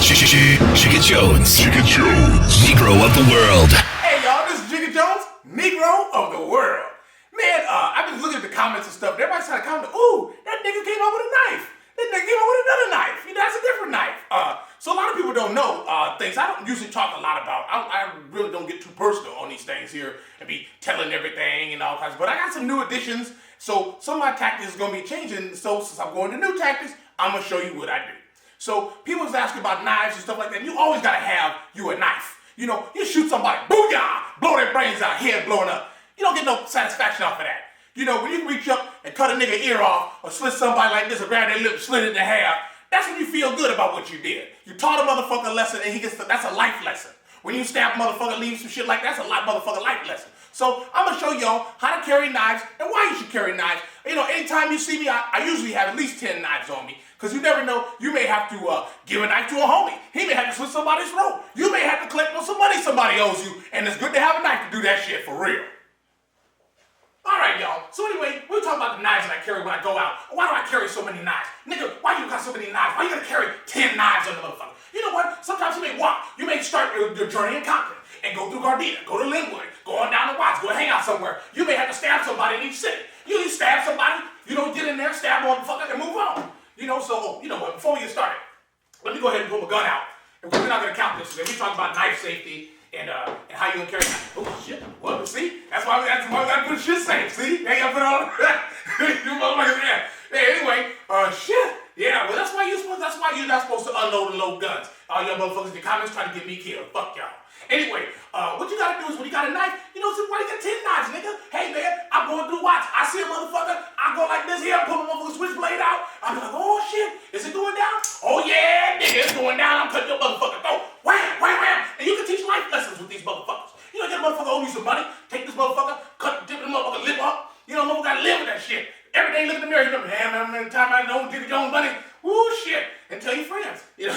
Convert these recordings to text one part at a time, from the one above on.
Jigga Jones. Negro of the world. Hey y'all, this is Jigga Jones, Negro of the world. Man, I've been looking at the comments and stuff. Everybody's trying to comment, ooh, that nigga came up with a knife. That nigga came up with another knife. You know, that's a different knife. So a lot of people don't know things. I don't usually talk a lot about. I really don't get too personal on these things here and be telling everything and all kinds. But I got some new additions, so some of my tactics is going to be changing. So since I'm going to new tactics, I'm going to show you what I do. So people was asking about knives and stuff like that. You always got to have you a knife. You know, you shoot somebody, booyah, blow their brains out, head blowing up. You don't get no satisfaction off of that. You know, when you reach up and cut a nigga ear off or slit somebody like this or grab their lip and slit it in half, that's when you feel good about what you did. You taught a motherfucker a lesson and that's a life lesson. When you stab a motherfucker, leave some shit like that, that's a motherfucker life lesson. So I'm gonna show y'all how to carry knives and why you should carry knives. You know, anytime you see me, I usually have at least 10 knives on me. Because you never know, you may have to give a knife to a homie. He may have to slit somebody's throat. You may have to collect on some money somebody owes you. And it's good to have a knife to do that shit for real. Alright, y'all. So anyway, we're talking about the knives that I carry when I go out. Why do I carry so many knives? Nigga, why you got so many knives? Why you gotta carry 10 knives on the motherfucker? You know what? Sometimes you may walk. You may start your journey in Compton and go through Gardena, go to Linwood, go on down to Watts, go hang out somewhere. You may have to stab somebody in each city. You stab somebody, you don't get in there, stab a motherfucker, and move on. You know, so, you know what, before we get started, let me go ahead and pull my gun out. And we're not going to count this today. We talk about knife safety and how you gonna carry knife. Oh, shit. Well, see? That's why we got to put shit safe, see? They got to put on. You motherfuckers there. Hey, anyway, shit. Yeah, well, that's why you're not supposed to unload and load guns. All y'all motherfuckers in the comments trying to get me killed. Fuck y'all. Anyway, what you gotta do is when you got a knife, you know, somebody got 10 knives, nigga. Hey, man, I'm going through Watts. I see a motherfucker. I go like this here, pull my motherfucking switchblade out. I'm like, oh, shit. Is it going down? Oh, yeah, nigga, it's going down. I'm cutting your motherfucker throat. Wham, wham, wham. And you can teach life lessons with these motherfuckers. You know, get a motherfucker owe you some money. Take this motherfucker, cut the motherfucker lip up. You know, motherfucker gotta live with that shit. Every day, look in the mirror, you know, man, time I don't Jigga Jones money. Woo, shit. And tell your friends. You know?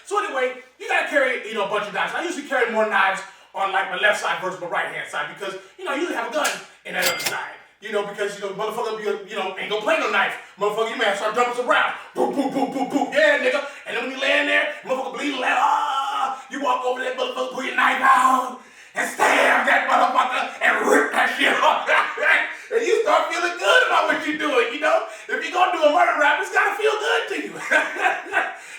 So anyway, you gotta carry, you know, a bunch of knives. I usually carry more knives on like my left side versus my right hand side because, you know, I usually have a gun in that other side. You know, because, you know, motherfucker, you know, ain't gonna play no knife. Motherfucker, you may have to start jumping some rounds. Boom, boom, boom, boom, boom. Yeah, nigga. And then when you laying there, motherfucker bleeding like, you walk over there, motherfucker, pull your knife out and stab that motherfucker and rip that shit off. And you start feeling good about what you're doing, you know? If you're gonna do a murder rap, it's gotta feel good to you.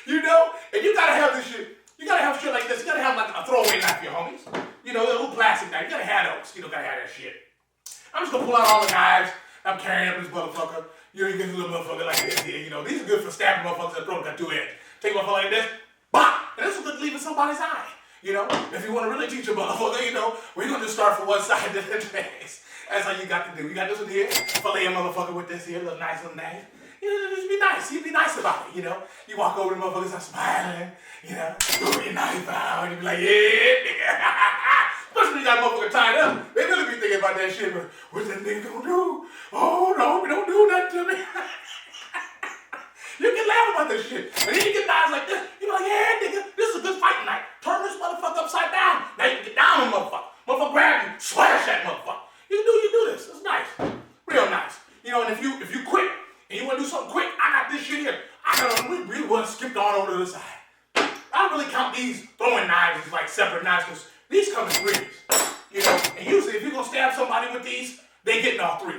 You know? And you gotta have this shit. You gotta have shit like this. You gotta have like a throwaway knife for your homies. You know, a little plastic knife. You gotta have those. You know, gotta have that shit. I'm just gonna pull out all the knives. I'm carrying up this motherfucker. You know, you get a little motherfucker like this here. You know, these are good for stabbing motherfuckers that throat got 2 edges. Take a motherfucker like this, bop! And this is good to leave in somebody's eye. You know, if you want to really teach a motherfucker, you know, we're gonna just start from one side to the next. That's how you got to do. You got this one here, fillet a motherfucker with this here, little nice little knife. You know, just be nice. You be nice about it, you know. You walk over to motherfuckers, I'm smiling, you know, throw your knife out, and you be like, yeah, nigga. Especially when you got a motherfucker tied up. They really be thinking about that shit, but what's that nigga gonna do? Oh, no, don't do that to me. You can laugh about this shit. And then you get knives like this, you be like, yeah, nigga, this is a good fighting knife. Turn this motherfucker upside down. Now you can get down on the motherfucker. Motherfucker grab you, slash that motherfucker. You do this. It's nice. Real nice. You know, and if you quit and you want to do something quick, I got this shit here. We really want to skip on over to the side. I don't really count these throwing knives as like separate knives because these come in threes. You know, and usually if you're going to stab somebody with these, they getting all 3.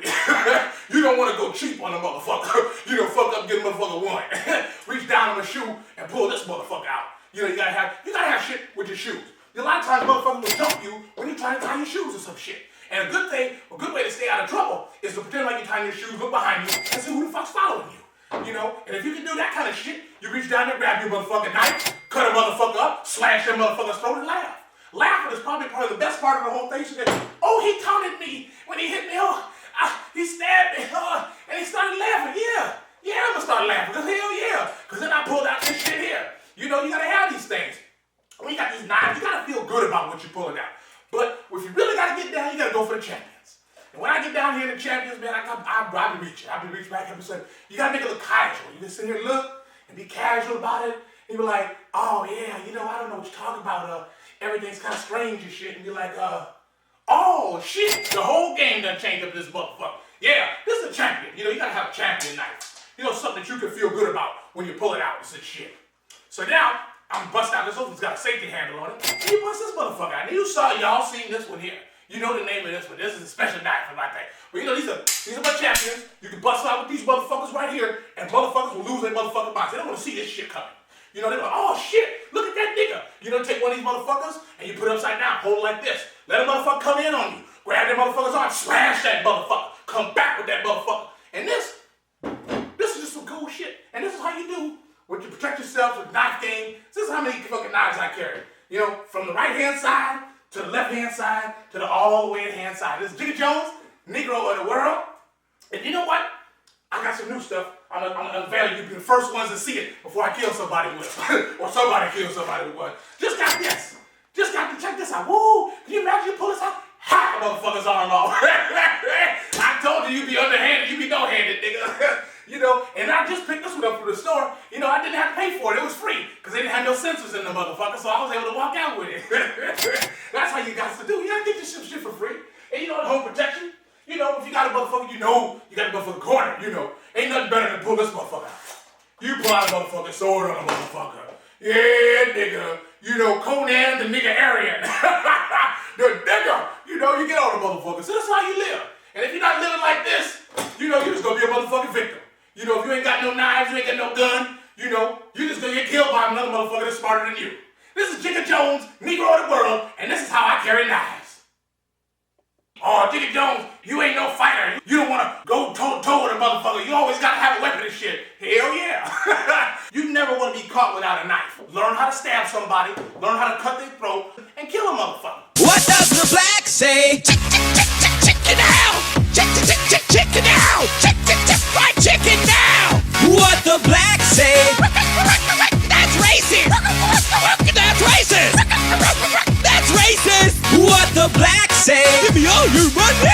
You don't want to go cheap on a motherfucker. You don't fuck up, get a motherfucker 1. Reach down on the shoe and pull this motherfucker out. You know, you gotta have shit with your shoes. A lot of times motherfuckers will jump you when you're trying to tie your shoes or some shit. And a good way to stay out of trouble is to pretend like you're tying your shoes, look behind you, and see who the fuck's following you. You know? And if you can do that kind of shit, you reach down there, grab your motherfucking knife, cut a motherfucker up, slash that motherfucker's throat and laugh. Laughing is probably part of the best part of the whole thing. Oh, he taunted me when he hit me. Oh, he stabbed me. And he started laughing. Yeah, I'm gonna start laughing. Cause hell yeah. Cause then I pulled out this shit here. You know, you gotta have these things. When you got these knives, you gotta feel good about what you're pulling out. But if you really gotta get down, you gotta go for the champions. And when I get down here in the champions, man, I be reaching. I be reaching back and saying, you gotta make it look casual. You can sit here and look and be casual about it. And you be like, oh yeah, you know, I don't know what you're talking about. Everything's kind of strange and shit. And you're like, oh shit, the whole game done changed up this motherfucker. Yeah, this is a champion. You know, you gotta have a champion knife. You know, something that you can feel good about when you pull it out and shit. So now, I'm busting out this one. It's got a safety handle on it. And you bust this motherfucker out. And y'all seen this one here. You know the name of this one. This is a special knife like that. But you know, these are my champions. You can bust out with these motherfuckers right here, and motherfuckers will lose their motherfucking minds. They don't want to see this shit coming. You know, they're like, oh shit, look at that nigga. You know, take one of these motherfuckers, and you put it upside down, hold it like this. Let a motherfucker come in on you. Grab that motherfucker's arm, slash that motherfucker. Come back with that motherfucker. And this is just some cool shit. And this is how you do what you protect yourself with knife game. This is how many fucking knives I carry. You know, from the right hand side to the left hand side to the all the way hand side. This is Jigga Jones, Negro of the world. And you know what? I got some new stuff. I'm gonna unveil you. Be the first ones to see it before I kill somebody with it. Or somebody kills somebody with one. Just got this. Just got to check this out. Woo! Can you imagine you pull this out? Hack a motherfucker's arm off. I told you, you be underhanded, you be no-handed, nigga. You know, and I just picked this one up from the store. You know, I didn't have to pay for it. It was free. Because they didn't have no sensors in the motherfucker, so I was able to walk out with it. That's how you guys to do. You gotta get this shit for free. And you know, the home protection. You know, if you got a motherfucker, you know you got a motherfucker corner, you know. Ain't nothing better than pull this motherfucker out. You pull out a motherfucking sword on a motherfucker. Yeah, nigga. You know, Conan the nigga Aryan. The nigga. You know, you get on the motherfucker. So that's how you live. And if you're not living like this, you know, you're just gonna be a motherfucking victim. You know, if you ain't got no knives, you ain't got no gun, you know, you just gonna get killed by another motherfucker that's smarter than you. This is Jigga Jones, Negro of the world, and this is how I carry knives. Oh, Jigga Jones, you ain't no fighter. You don't want to go toe-to-toe with a motherfucker. You always got to have a weapon and shit. Hell yeah. You never want to be caught without a knife. Learn how to stab somebody, learn how to cut their throat, and kill a motherfucker. What does the black say? Check it out. Check it out. Fried chicken now. What the black say? That's racist. That's racist. That's racist. What the black say? Give me all your money.